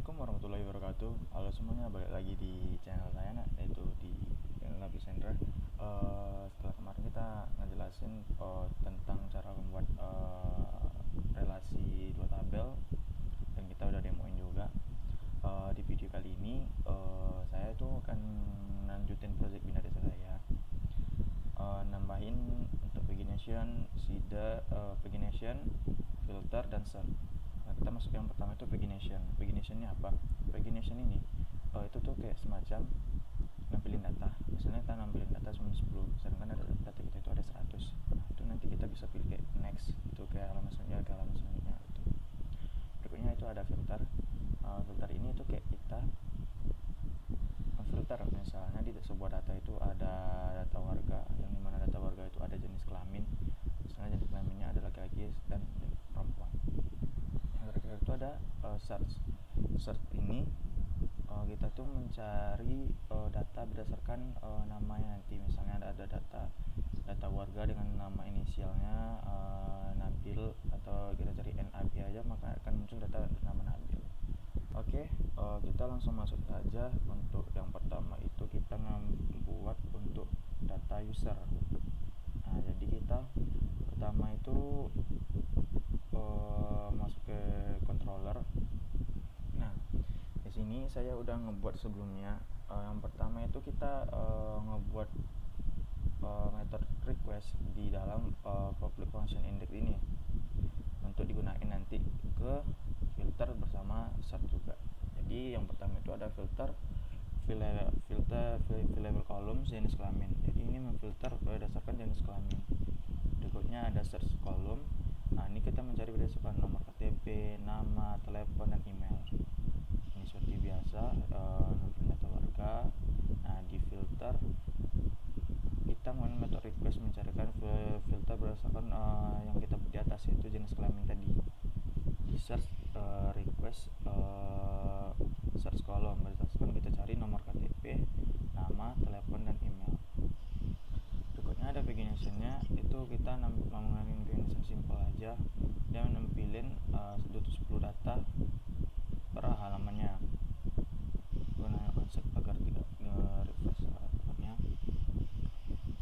Assalamualaikum warahmatullahi wabarakatuh. Halo semuanya, balik lagi di channel saya, yaitu di channel Epicenter. Setelah kemarin kita ngejelasin tentang cara membuat relasi dua tabel, dan kita udah demoin juga. Di video kali ini saya tuh akan lanjutin project bina desa saya, nambahin untuk pagination, pagination, filter, dan search. Nah, kita masuk yang pertama itu pagination. Pagination ini apa? Pagination ini itu tuh kayak semacam nampilin data. Misalnya kita nampilin data cuma 10, sedangkan ada data kita itu ada 100. Nah, itu nanti kita bisa pilih kayak next, itu kayak halaman selanjutnya gitu. Berikutnya itu ada filter. Filter ini itu kayak kita filter, misalnya di sebuah data itu ada data warga, yang dimana data warga itu ada jenis kelamin, misalnya jenis kelaminnya ada laki-laki dan perempuan. Yang terakhir itu ada search. Search ini kita tuh mencari data berdasarkan namanya. Nanti misalnya ada data warga dengan nama inisialnya Nabil, atau kita cari NAB aja, maka akan muncul data nama Nabil. Oke, kita langsung masuk saja. Untuk yang pertama itu kita membuat untuk data user. Nah, jadi kita pertama itu masuk ke controller. Nah, di sini saya udah ngebuat sebelumnya. Yang pertama itu kita ngebuat method request di dalam public function index ini untuk digunakan nanti ke filter bersama search juga. Jadi yang pertama itu ada filter available column jenis kelamin. Jadi ini memfilter berdasarkan jenis kelamin. Berikutnya ada search column. Nah, ini kita mencari berdasarkan nomor KTP, nama, telepon, dan email. Ini seperti biasa, data warga. Nah, di filter kita menggunakan method request mencarikan filter berdasarkan yang kita buat di atas, yaitu jenis kelamin tadi. Di search request search column berdasarkan kita cari nomor KTP, nama, telepon, dan email. Berikutnya ada paginationnya, itu kita menggunakan pagination simple aja, dan nampilin 10 data per halamannya. Gunakan konsep agar tidak nge-refresh halamannya.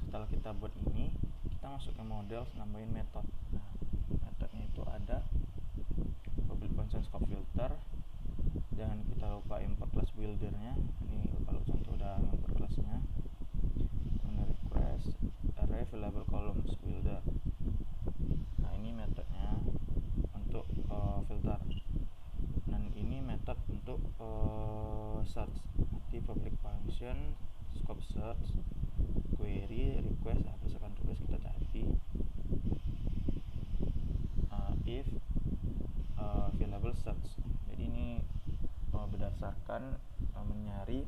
Setelah kita buat ini, kita masuk ke model, nambahin method. Nah, metodnya itu ada public function scope filter. Jangan kita lupa import class buildernya. Ini kalau contoh udah import classnya. Request array available columns builder. Nah, ini metodnya untuk filter, dan ini metode untuk search. Nanti public function scope search query request, berdasarkan request kita tadi if available search. Jadi ini berdasarkan mencari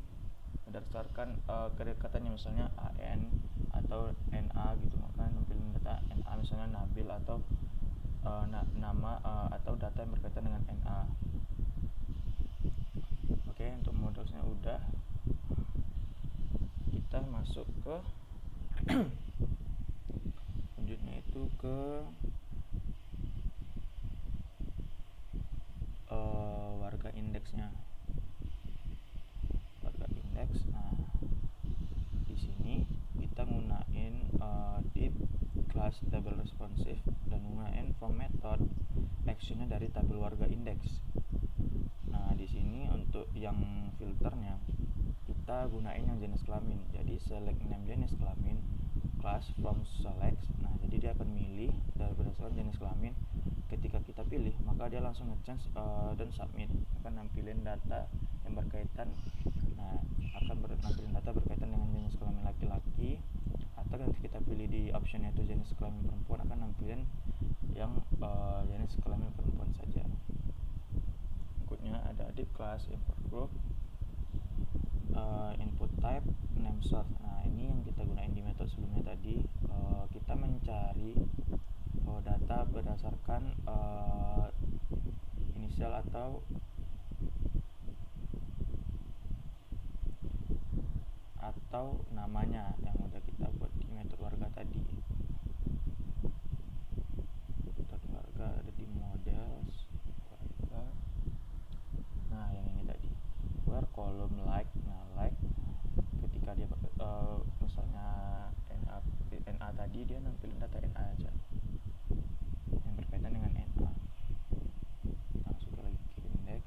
berdasarkan kedekatannya, misalnya AN atau NA gitu, maka nampilin data NA, misalnya Nabil, atau nama atau data yang berkaitan dengan NA. Oke, untuk modusnya udah. Kita masuk ke selanjutnya itu ke warga indeksnya. Warga indeks. Nah, di sini kita gunain div class table responsive, dan gunain from method actionnya dari tabel warga indeks. Nah, di sini untuk yang filternya kita gunain yang jenis kelamin. Jadi select name jenis kelamin, class from select. Nah, jadi dia akan milih dari berdasarkan jenis kelamin. Ketika kita pilih, maka dia langsung nge-change dan submit, akan nampilin data yang berkaitan. Nah, akan nampilin data berkaitan dengan jenis kelamin laki-laki, atau nanti kita pilih di option itu jenis kelamin perempuan, akan nampilin yang jenis kelamin perempuan saja. Berikutnya ada div class import group, input type, name source. Nah, ini yang kita gunain di metode sebelumnya tadi. Kita mencari data berdasarkan inisial atau namanya yang udah kita buat di metode warga tadi. Metode warga ada di models warga. Nah, yang ini dia nampilin data NA aja yang berkaitan dengan NA. Langsung lagi ke index,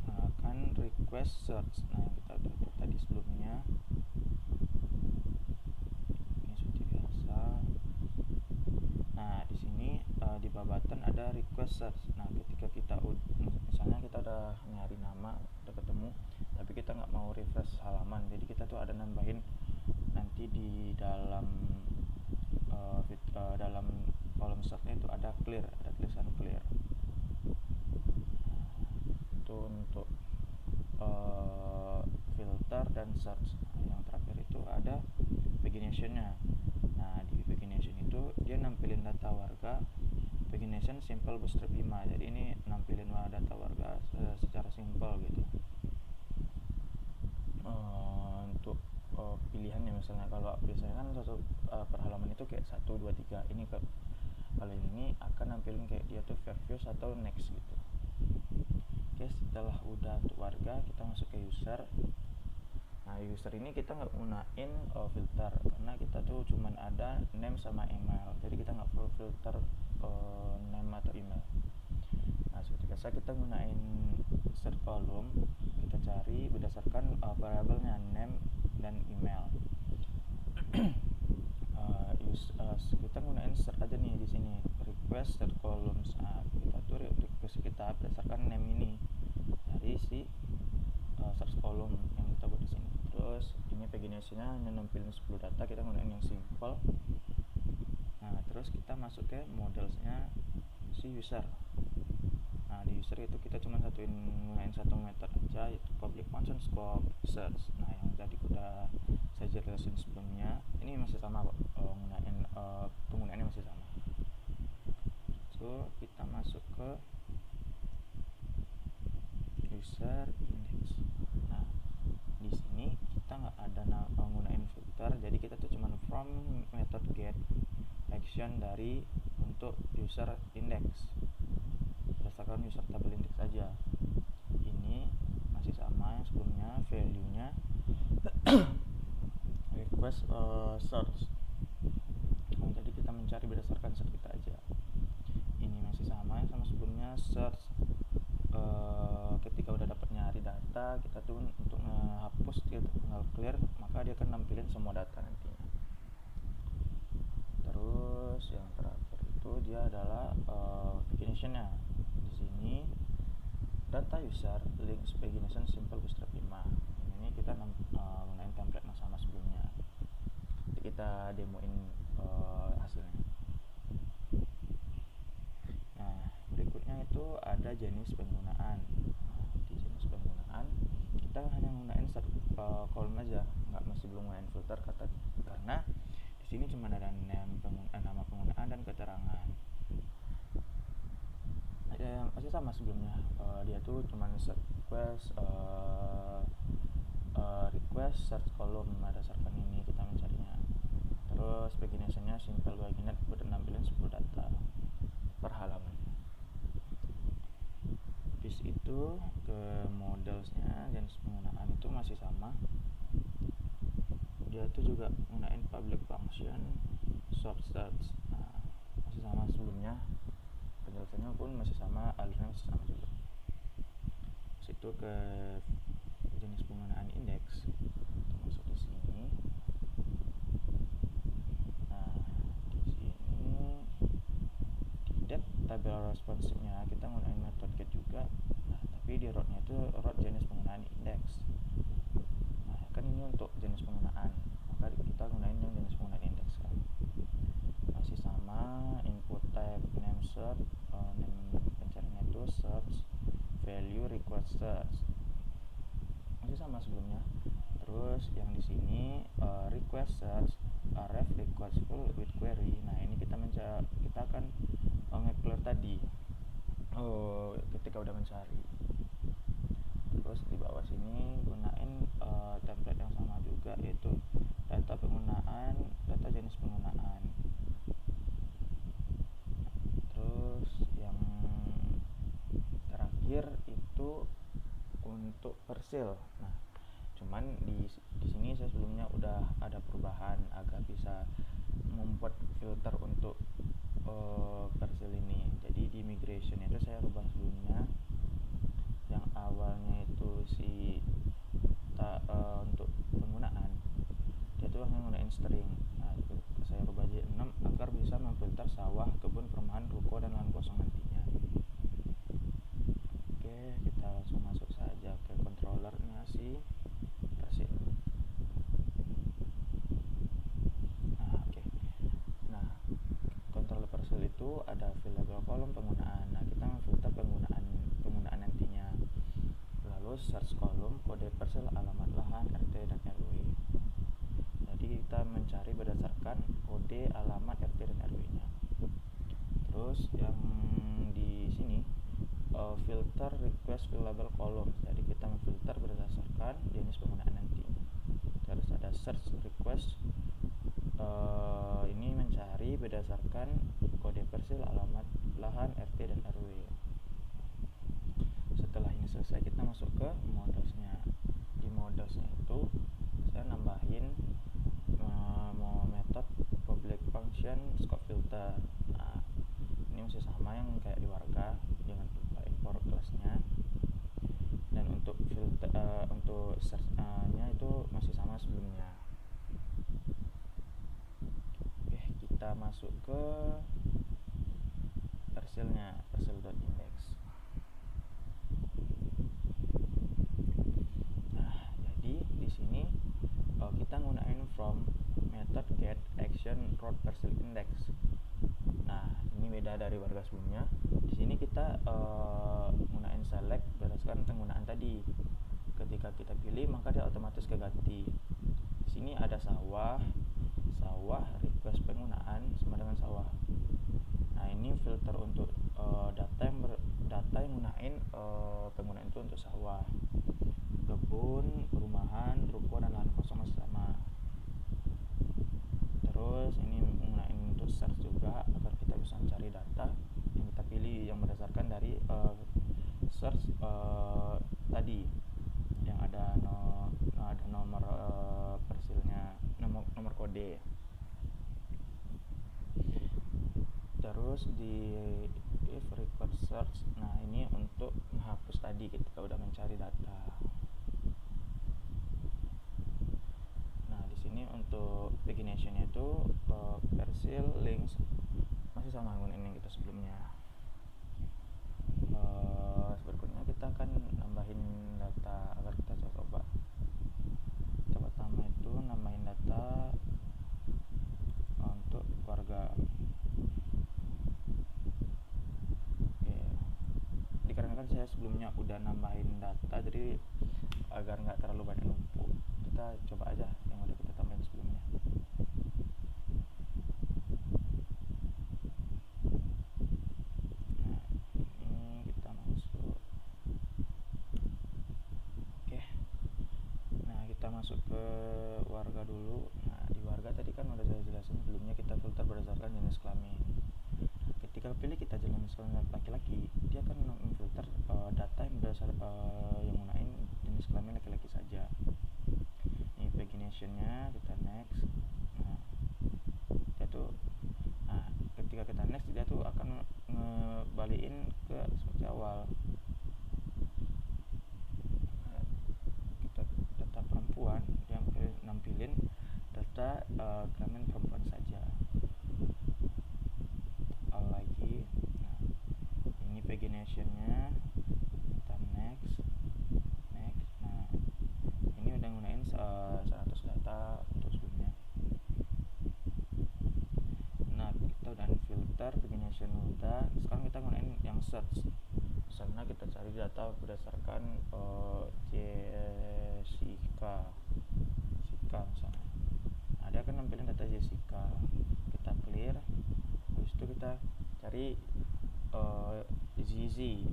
akan request search. Nah, yang kita udah buat tadi sebelumnya, ini seperti biasa. Nah, di sini di bawah button ada request search. Nah, ketika kita misalnya kita udah nyari nama, udah ketemu, tapi kita nggak mau refresh halaman, jadi kita tuh ada nambahin nanti di dalam dalam kolom search-nya itu ada clear, ada tulisan clear. Itu untuk filter dan search. Nah, yang terakhir itu ada pagination-nya. Nah, di pagination itu dia nampilin data warga, pagination simple bootstrap 5. Jadi ini nampilin data warga secara simple gitu. Untuk pilihannya, misalnya kalau biasanya kan satu per halaman itu kayak 1, 2, 3. Ini kalau ini akan nampilin kayak dia tuh views atau next gitu. Oke, setelah udah untuk warga, kita masuk ke user. Nah, user ini kita nggak gunain filter karena kita tuh cuman ada name sama email, jadi kita nggak perlu filter name atau email. Nah, seperti biasa kita gunain search column, kita cari berdasarkan variabelnya name dan email. Kita gunain search aja nih di sini, request search columns. Nah, kita tuh request kita berdasarkan name ini dari si search column yang kita buat di sini. Terus ini pagination-nya hanya nampilin 10 data, kita gunain yang simple. Nah, terus kita masuk ke modelsnya si user. Nah, di user itu kita cuma gunain satu method aja, yaitu public function scope search. Nah, yang tadi udah saya jelasin sebelumnya, ini masih sama kok, penggunaannya masih sama. So, kita masuk ke user index. Nah, di sini kita nggak ada menggunakan filter, jadi kita tuh cuman from method get action dari untuk user index berdasarkan user table index saja. Ini masih sama yang sebelumnya, value nya request search. Jadi kita mencari berdasarkan search kita aja. Ini masih sama yang sama sebelumnya, search. Ketika udah dapat nyari data, kita tuh untuk menghapus dia tinggal clear, maka dia akan nampilin semua data nantinya. Terus yang terakhir itu dia adalah pagination-nya. Di sini data user links pagination simple bootstrap 5. Ini kita gunain template yang sama sebelumnya. Jadi kita demoin hasilnya. Nah, berikutnya itu ada jenis penggunaan. Nah, di jenis penggunaan kita hanya menggunakan column aja, masih belum menggunakan filter karena di sini cuma ada nama penggunaan dan keterangan. Masih sama sebelumnya, dia tuh cuma request search column, berdasarkan ini kita mencarinya. Terus pagination-nya simple paginate, udah nampilin 10 data per halaman. Habis itu ke modelsnya, jenis penggunaan itu masih sama, dia tuh juga gunain public function soft search. Nah, masih sama sebelumnya, penjelasannya pun masih sama, alurnya masih sama juga. Terus itu ke jenis penggunaan index, kita masuk di sini. Nah, di sini di depth table responsive-nya kita gunain method get juga. Nah, tapi di root-nya itu root jenis penggunaan index. Nah, kan ini untuk jenis penggunaan, maka kita gunain yang jenis penggunaan index kan. Masih sama, input type name search, name pencariannya itu search, value request search, masih sama sebelumnya. Terus yang di sini request search, ref request full with query. Nah, ini kita akan nge-clear tadi ketika udah mencari. Terus di bawah sini gunain template yang sama juga, yaitu data penggunaan, data jenis penggunaan. Terus yang terakhir itu untuk persil. Nah, cuman di sini saya sebelumnya udah ada perubahan agar bisa membuat filter untuk Persil ini. Jadi di migration itu saya rubah sebelumnya, yang awalnya itu untuk penggunaan dia tuh hanya menggunakan string. Nah, itu saya rubah jadi 6 agar bisa memfilter sawah, kebun, perumahan, ruko, dan lahan kosong nantinya. Oke, kita langsung masuk saja ke controllernya si Persil. Nah, controller Persil itu ada available column penggunaan. Nah, kita memfilter penggunaan nantinya. Lalu search column kode Persil, alamat lahan, RT, dan RW. Jadi kita mencari berdasarkan kode, alamat, RT, dan RW-nya. Terus yang di sini filter request available column. Jadi kita memfilter berdasarkan jenis penggunaan nanti. Terus ada search request, ini mencari berdasarkan kode Persil, alamat lahan, RT, dan RW. Setelah ini selesai, kita masuk ke modelsnya. Di modelsnya itu saya nambahin metode public function scope filter. Nah, ini masih sama yang kayak di Warga, jangan lupa import kelasnya. Dan untuk filter untuk search-nya itu masih sama sebelumnya. Oke, kita masuk ke Persilnya, persil.index. Nah, jadi di sini kita gunain from method get action root Persil index. Nah, ini beda dari Warga sebelumnya. Di sini kita gunain select berdasarkan penggunaan tadi. Ketika kita pilih, maka dia otomatis keganti. Di sini ada sawah, request penggunaan sama dengan sawah. Nah, ini filter untuk data yang gunain penggunaan itu untuk sawah, kebun, perumahan, ruko, dan lahan kosong sama. Terus ini menggunakan untuk search juga agar kita bisa mencari data yang kita pilih yang berdasarkan dari search tadi yang ada nomor Persilnya, nomor kode. Terus di if request search, nah ini untuk menghapus tadi ketika udah mencari data. Nah, di sini untuk paginationnya itu Persil links masih sama gunain yang kita sebelumnya. Berikutnya kita akan nambahin data agar kita coba. Pertama itu nambahin data untuk Warga. Oke. Dikarenakan saya sebelumnya udah nambahin data, jadi agar nggak terlalu banyak numpuk, kita coba aja yang udah kita tambahin sebelumnya. Nah, ini kita masuk. Oke. Nah, kita masuk ke Warga dulu. Nah, di Warga tadi kan udah saya jelasin sebelumnya, kita filter berdasarkan jenis kelamin. Ketika pilih kita jenis kelamin laki-laki, dia akan memfilter data yang berdasar yang gunain jenis kelamin laki-laki saja. Ini paginationnya, kita next. Nah, dia tuh, ketika kita next, dia tuh akan ngebalikin ke seperti awal. Kita data perempuan, dia nampilin data kelamin perempuan saja. Lagi, nah ini paginationnya, kita next. Nah, ini udah gunain 100 data untuk sebelumnya. Nah, kita udah filter pagination udah. Sekarang kita gunain yang search. Misalnya kita cari data berdasarkan Jessica misalnya. Nah, dia akan nampilin data Jessica. Kita clear. Habis itu kita cari Zizi.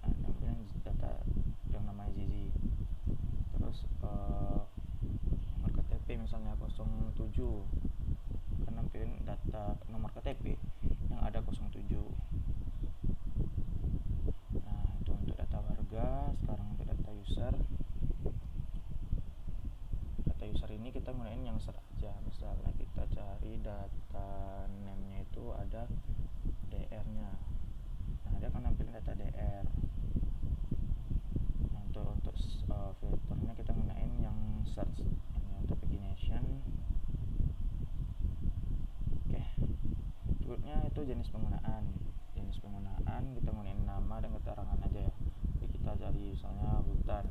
Nah, nampilin data yang namanya Zizi. Terus nomor KTP misalnya 07, kan nampilin data nomor KTP yang ada 07. Nah, itu untuk data Warga. Sekarang untuk data user. search aja. Misalnya kita cari data name-nya itu ada DR-nya. Nah, dia akan nampilin data DR. Nah, untuk filternya kita gunain yang search. Ini untuk pagination. Oke. Berikutnya itu jenis penggunaan. Jenis penggunaan kita gunain nama dan keterangan aja ya. Jadi kita cari misalnya hutan.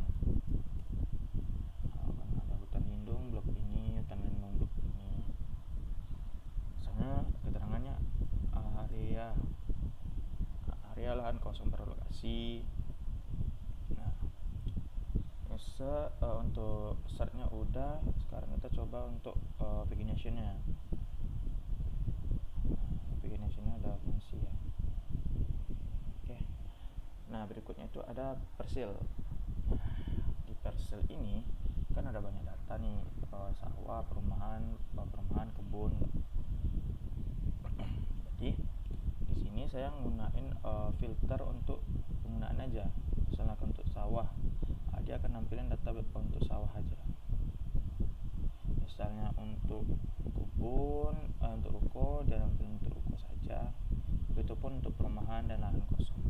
Ada hutan lindung blok ini, hutan lindung blok ini. Misalnya keterangannya area lahan kosong berlokasi. Nah, untuk startnya udah. Sekarang kita coba untuk paginationnya. Paginationnya ada fungsi ya. Oke. Nah, berikutnya itu ada persil. Di persil ini kan ada banyak data nih, sawah, perumahan, kebun. Jadi di sini saya gunain filter untuk penggunaan aja. Misalnya untuk sawah, dia akan nampilin data untuk sawah aja. Misalnya untuk kebun, untuk ruko, dia nampilin untuk ruko saja. Begitupun untuk perumahan dan lahan kosong.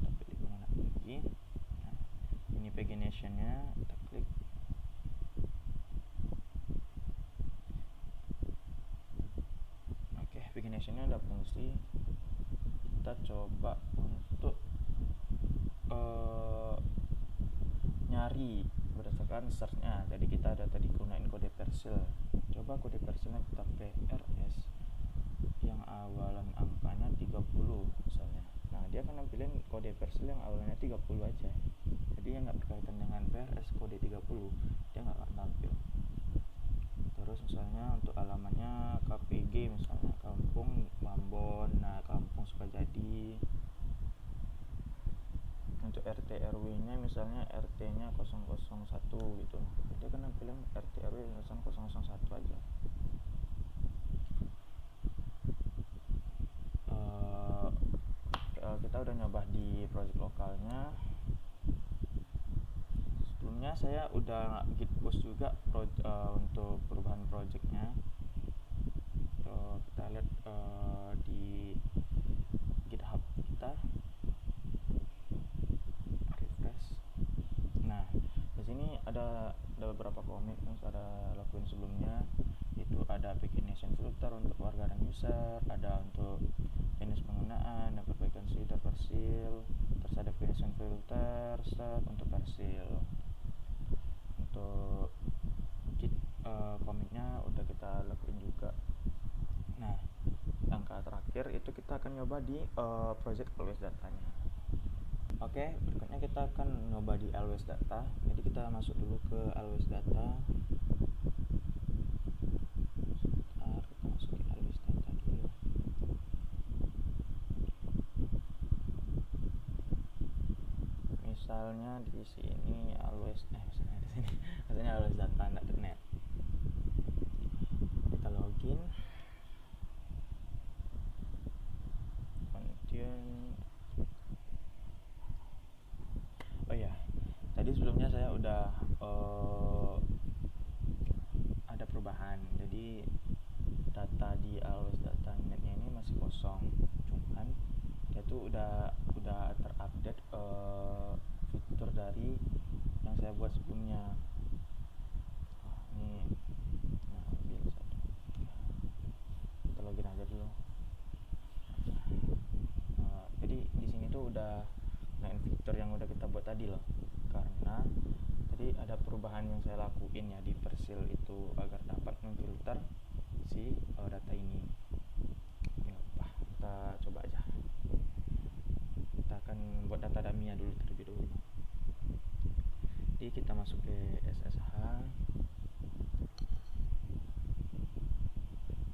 Kita pilih penggunaan lagi. Nah, ini paginationnya, kita klik. Oke, paginationnya ada fungsi. Kita coba untuk nyari berdasarkan search-nya. Jadi kita ada tadi gunain kode persil. Coba kode persilnya kita PRS yang awalan angkanya 30 misalnya. Nah, dia akan nampilin kode persil yang awalnya 30 aja. Jadi yang nggak berkaitan dengan PRS kode 30, dia nggak akan tampil. Terus misalnya untuk alamatnya KPG, misalnya Kampung Mambon, nah Kampung Sukajadi. Untuk RT RW nya misalnya RT nya 001 gitu. Dia akan nampilin RT RW 001 aja. Kita udah nyoba di project lokalnya. Sebelumnya saya udah git push juga untuk perubahan projectnya. Kita lihat di GitHub kita, refresh. Nah, di sini ada beberapa komit yang saya lakuin sebelumnya. Itu ada pagination filter untuk warga dan user, ada untuk jenis penggunaan dan perbaikan shader persil, terus ada pagination filter set untuk persil. Untuk git comitnya udah kita lakuin juga. Nah, langkah terakhir itu kita akan nyoba di project always datanya. Oke, berikutnya kita akan nyoba di always data. Jadi kita masuk dulu ke always data. Kita masuk di always data dulu. Misalnya di sini always maksudnya always data.net. Kita login. Continue. Oh ya, tadi sebelumnya saya udah ada perubahan. Jadi data di always data.net-nya ini masih kosong. Cuman dia tuh udah terupdate fitur dari yang saya buat sebelumnya. Ini ambil satu. Kita login aja dulu. Jadi di sini tuh udah main fitur yang udah kita buat tadi loh. Karena tadi ada perubahan yang saya lakuin ya di persil itu agar dapat memfilter si data ini. Ya, kita coba aja. Kita akan buat data dummy-nya dulu terlebih dahulu. Jadi kita masuk ke SSH.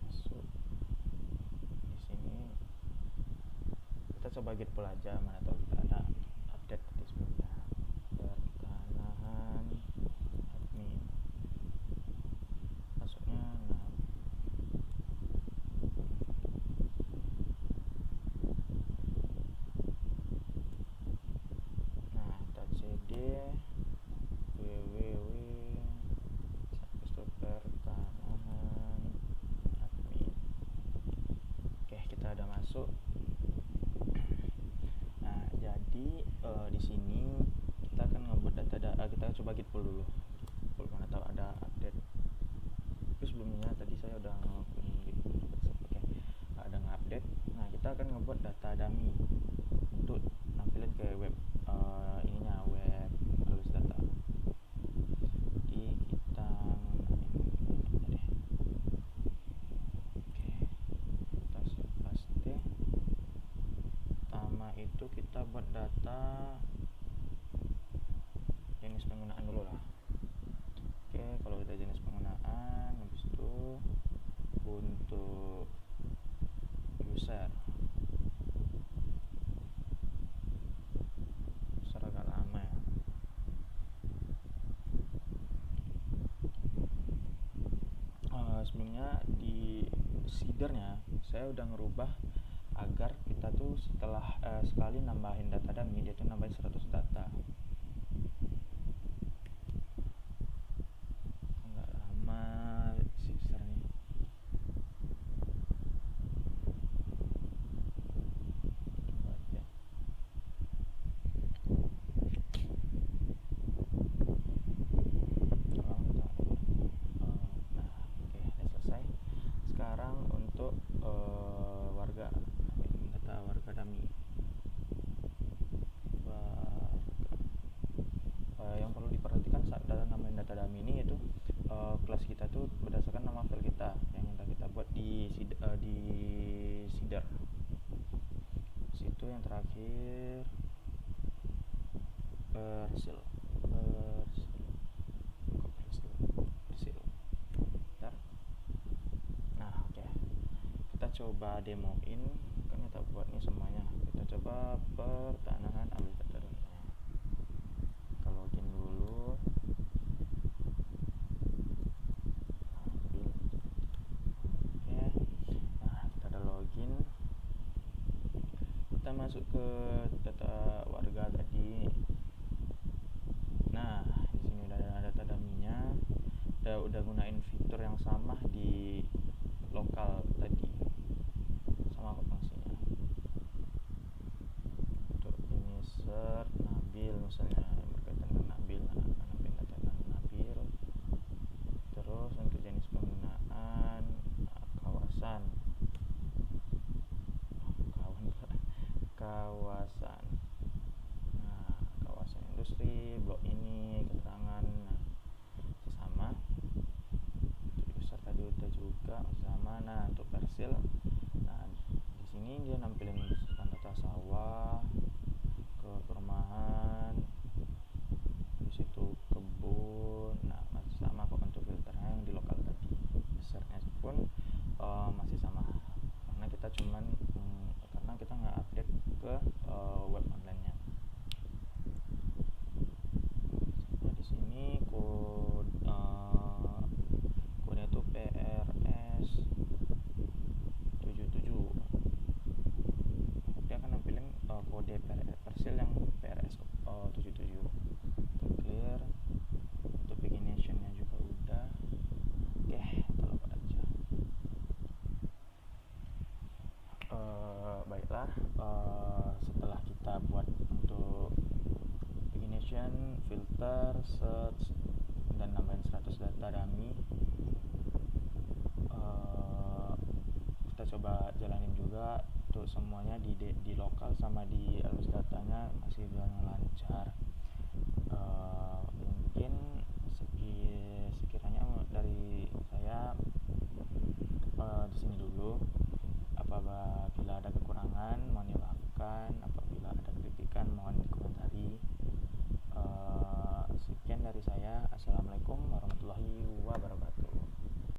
Masuk di sini. Kita coba git pull aja, mana tahu kita ada update di sebelumnya. Pertanahan admin. Masuknya cd www coba git pull dulu, pull mana tahu ada update. Tapi sebelumnya tadi saya udah ngelakuin git pull juga. Oke, ada nge-update. Nah, kita akan ngebuat data dummy untuk nampilin ke web ininya, web alus data. Jadi kita gunain ini aja deh. Oke, kita paste. Pertama itu kita buat data jenis penggunaan dulu lah. Oke, kalau udah jenis penggunaan, habis itu untuk user agak lama ya. Sebelumnya di seedernya saya udah ngerubah agar kita tuh setelah sekali nambahin data dummy, dia tuh nambahin 100 data. Nggak lama usernya. Sekarang untuk warga, data warga dummy. Yang perlu diperhatikan saat nambahin data dummy ini yaitu kelas kita tuh berdasarkan nama file kita yang kita buat di seeder. Situ yang terakhir persil. Nah, oke. Kita coba demoin, kan kita buat ini semuanya. Kita coba pertanahan alus data dummy. Kita login dulu. Kita masuk ke data warga tadi. Nah, di sini udah ada data dummy-nya. Udah gunain fitur yang sama di lokal tadi. Sama kok fungsinya. Untuk insert Nabil misalnya, berkaitan dengan Nabil, nambahin data Nabil. Terus untuk jenis penggunaan kawasan. Nah, kawasan industri, blok ini, keterangan, nah, sama. Untuk user tadi udah juga sama. Nah, untuk persil, nah di sini dia nampilin data sawah, ke perumahan, di situ kebun. Nah, masih sama kok untuk filternya yang di lokal tadi. Usernya pun masih sama, karena kita nggak update ke web online-nya. Nah, di sini kodenya itu PRS 77. Dia akan nampilin kode persil yang PRS 77. Clear. Untuk pagination-nya juga udah. Oke, kita login aja. Baiklah, setelah kita buat untuk pagination, filter, search, dan nambahin 100 data dummy, kita coba jalanin juga untuk semuanya di lokal sama di alus datanya masih berjalan lancar.